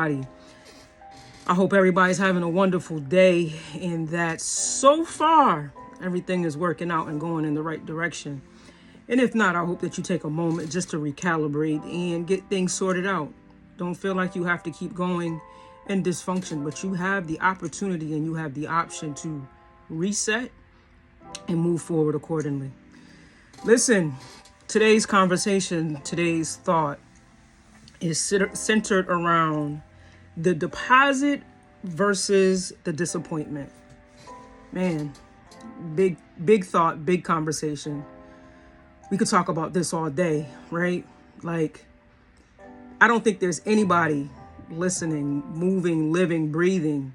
everybody. I hope everybody's having a wonderful day and that so far everything is working out and going in the right direction. And if not, I hope that you take a moment just to recalibrate and get things sorted out. Don't feel like you have to keep going in dysfunction, but you have the opportunity and you have the option to reset and move forward accordingly. Listen, today's conversation, today's thought is centered around the deposit versus the disappointment. Man, big thought, big conversation. We could talk about this all day, right? Like, I don't think there's anybody listening, moving, living, breathing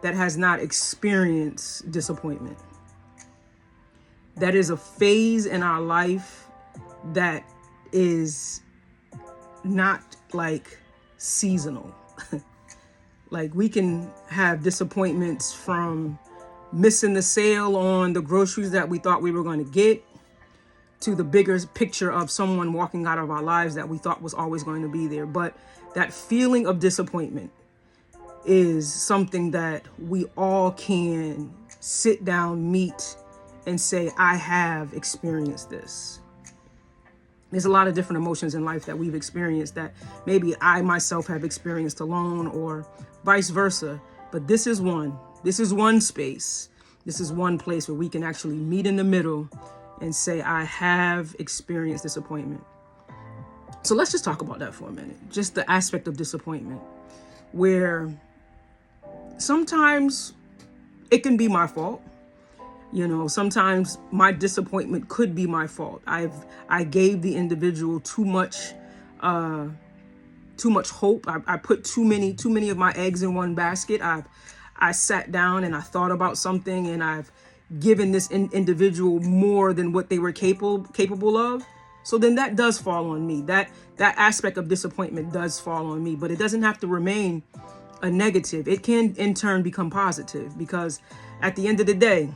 that has not experienced disappointment. That is a phase in our life that is not like seasonal. Like, we can have disappointments from missing the sale on the groceries that we thought we were going to get, to the bigger picture of someone walking out of our lives that we thought was always going to be there. But that feeling of disappointment is something that we all can sit down, meet, and say, I have experienced this. There's a lot of different emotions in life that we've experienced that maybe I myself have experienced alone or vice versa. But this is one space. This is one place where we can actually meet in the middle and say, I have experienced disappointment. So let's just talk about that for a minute. Just the aspect of disappointment, where sometimes it can be my fault. You know, sometimes my disappointment could be my fault. I gave the individual too much hope. I put too many of my eggs in one basket. I sat down and I thought about something, and I've given this individual more than what they were capable of. So then that does fall on me. That aspect of disappointment does fall on me, but it doesn't have to remain a negative. It can in turn become positive, because at the end of the day,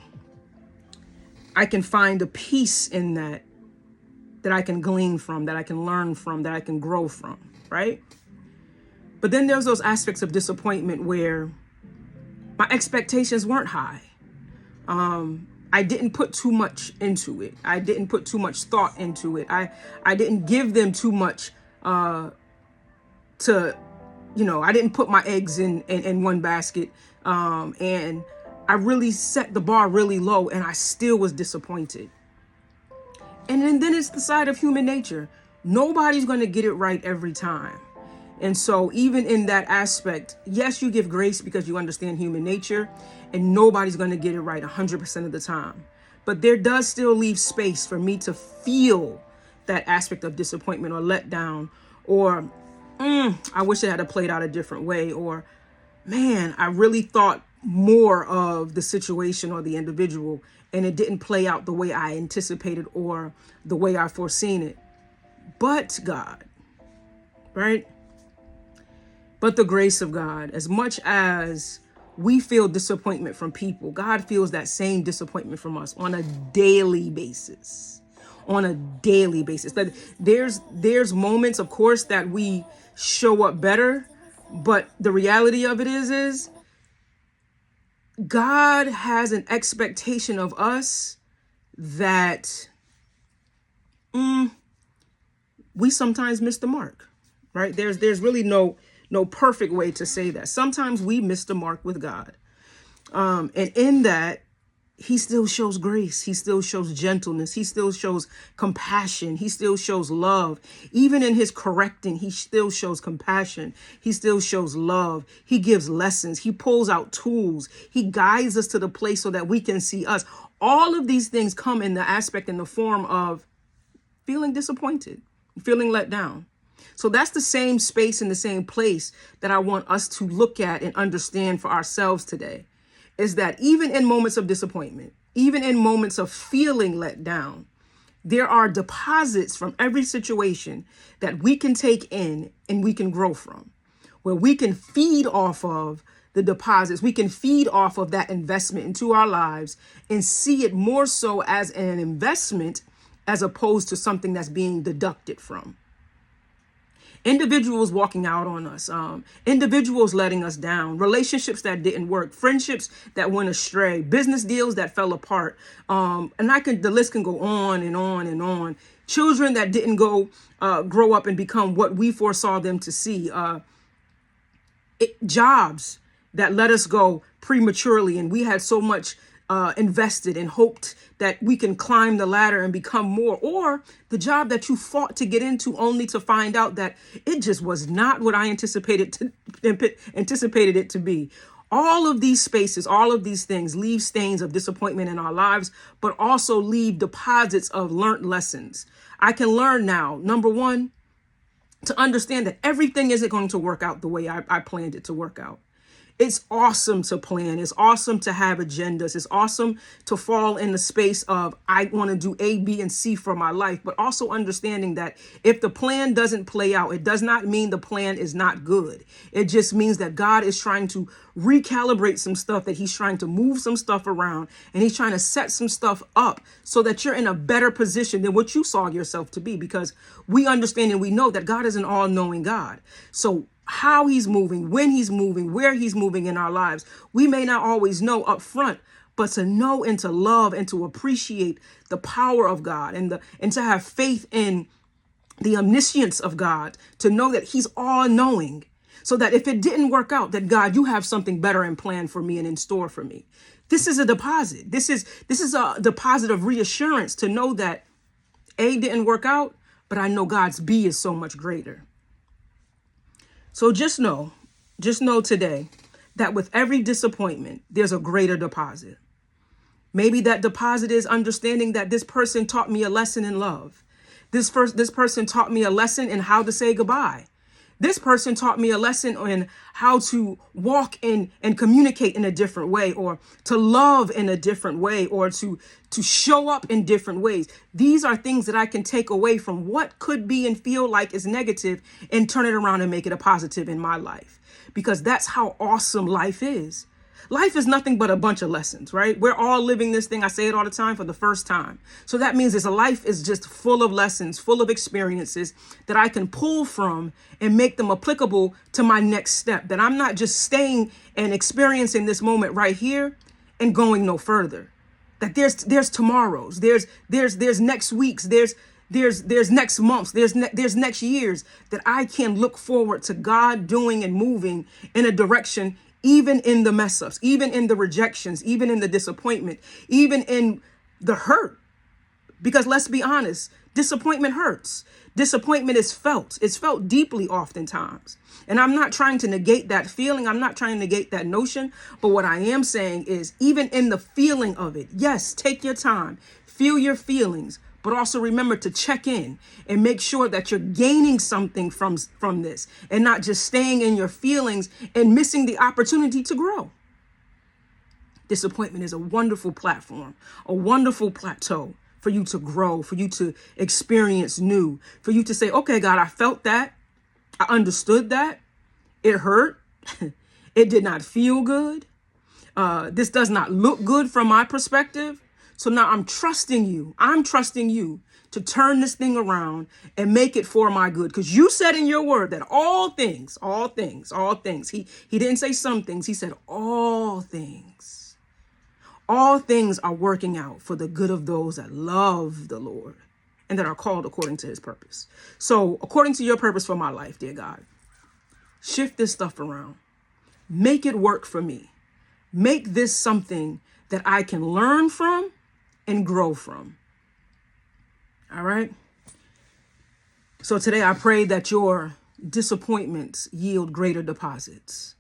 I can find a peace in that I can glean from, that I can learn from, that I can grow from, right? But then there's those aspects of disappointment where my expectations weren't high. I didn't put too much into it. I didn't put too much thought into it. I didn't give them too much I didn't put my eggs in one basket. And I really set the bar really low, and I still was disappointed. And then it's the side of human nature. Nobody's going to get it right every time. And so even in that aspect, yes, you give grace because you understand human nature, and nobody's going to get it right 100% of the time. But there does still leave space for me to feel that aspect of disappointment or letdown, or I wish it had played out a different way, or man, I really thought more of the situation or the individual, and it didn't play out the way I anticipated or the way I foreseen it. But God, right? But the grace of God, as much as we feel disappointment from people, God feels that same disappointment from us on a daily basis. On a daily basis. That there's moments, of course, that we show up better, but the reality of it is God has an expectation of us that we sometimes miss the mark, right? There's really no perfect way to say that. Sometimes we miss the mark with God. And in that, he still shows grace. He still shows gentleness. He still shows compassion. He still shows love. Even in his correcting, he still shows compassion. He still shows love. He gives lessons. He pulls out tools. He guides us to the place so that we can see us. All of these things come in the aspect, in the form of feeling disappointed, feeling let down. So that's the same space and the same place that I want us to look at and understand for ourselves today, is that even in moments of disappointment, even in moments of feeling let down, there are deposits from every situation that we can take in and we can grow from, where we can feed off of the deposits. We can feed off of that investment into our lives and see it more so as an investment as opposed to something that's being deducted from. individuals walking out on us, individuals letting us down, relationships that didn't work, friendships that went astray, business deals that fell apart. And the list can go on and on and on. Children that didn't grow up and become what we foresaw them to see. Jobs that let us go prematurely, and we had so much invested and hoped that we can climb the ladder and become more, or the job that you fought to get into only to find out that it just was not what I anticipated it to be. All of these spaces, all of these things leave stains of disappointment in our lives, but also leave deposits of learned lessons. I can learn now, number one, to understand that everything isn't going to work out the way I planned it to work out. It's awesome to plan. It's awesome to have agendas. It's awesome to fall in the space of, I want to do A, B, and C for my life, but also understanding that if the plan doesn't play out, it does not mean the plan is not good. It just means that God is trying to recalibrate some stuff, that he's trying to move some stuff around, and he's trying to set some stuff up so that you're in a better position than what you saw yourself to be, because we understand and we know that God is an all-knowing God. So how he's moving, when he's moving, where he's moving in our lives, we may not always know up front, but to know and to love and to appreciate the power of God and to have faith in the omniscience of God, to know that he's all knowing, so that if it didn't work out, that God, you have something better in plan for me and in store for me. This is a deposit. This is a deposit of reassurance to know that A didn't work out, but I know God's B is so much greater. So just know today that with every disappointment, there's a greater deposit. Maybe that deposit is understanding that this person taught me a lesson in love. This person taught me a lesson in how to say goodbye. This person taught me a lesson on how to walk in and communicate in a different way, or to love in a different way, or to show up in different ways. These are things that I can take away from what could be and feel like is negative and turn it around and make it a positive in my life, because that's how awesome life is. Life is nothing but a bunch of lessons, right? We're all living this thing. I say it all the time, for the first time. So that means life is just full of lessons, full of experiences that I can pull from and make them applicable to my next step. That I'm not just staying and experiencing this moment right here and going no further. That there's tomorrows, there's next weeks, there's next months, there's next years that I can look forward to God doing and moving in a direction, even in the mess ups, even in the rejections, even in the disappointment, even in the hurt. Because let's be honest, disappointment hurts. Disappointment is felt. It's felt deeply oftentimes. And I'm not trying to negate that feeling. I'm not trying to negate that notion. But what I am saying is, even in the feeling of it, yes, take your time, feel your feelings, but also remember to check in and make sure that you're gaining something from this, and not just staying in your feelings and missing the opportunity to grow. Disappointment is a wonderful platform, a wonderful plateau for you to grow, for you to experience new, for you to say, okay, God, I felt that. I understood that. It hurt. It did not feel good. This does not look good from my perspective. So now I'm trusting you. I'm trusting you to turn this thing around and make it for my good. Because you said in your word that all things, he didn't say some things. He said all things are working out for the good of those that love the Lord and that are called according to his purpose. So according to your purpose for my life, dear God, shift this stuff around. Make it work for me. Make this something that I can learn from and grow from. All right. So today I pray that your disappointments yield greater deposits,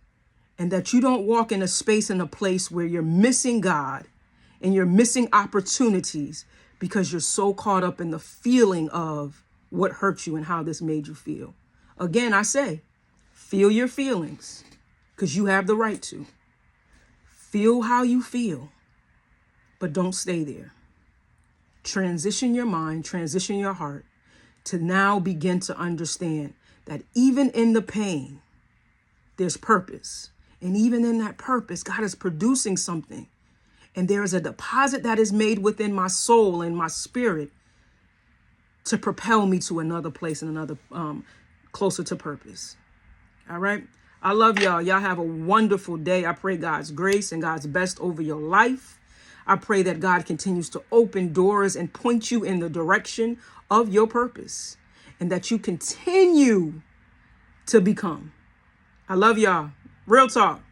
and that you don't walk in a space and a place where you're missing God and you're missing opportunities because you're so caught up in the feeling of what hurt you and how this made you feel. Again, I say, feel your feelings, because you have the right to. Feel how you feel, but don't stay there. Transition your mind, transition your heart to now begin to understand that even in the pain, there's purpose. And even in that purpose, God is producing something. And there is a deposit that is made within my soul and my spirit to propel me to another place and another closer to purpose. All right. I love y'all. Y'all have a wonderful day. I pray God's grace and God's best over your life. I pray that God continues to open doors and point you in the direction of your purpose, and that you continue to become. I love y'all. Real talk.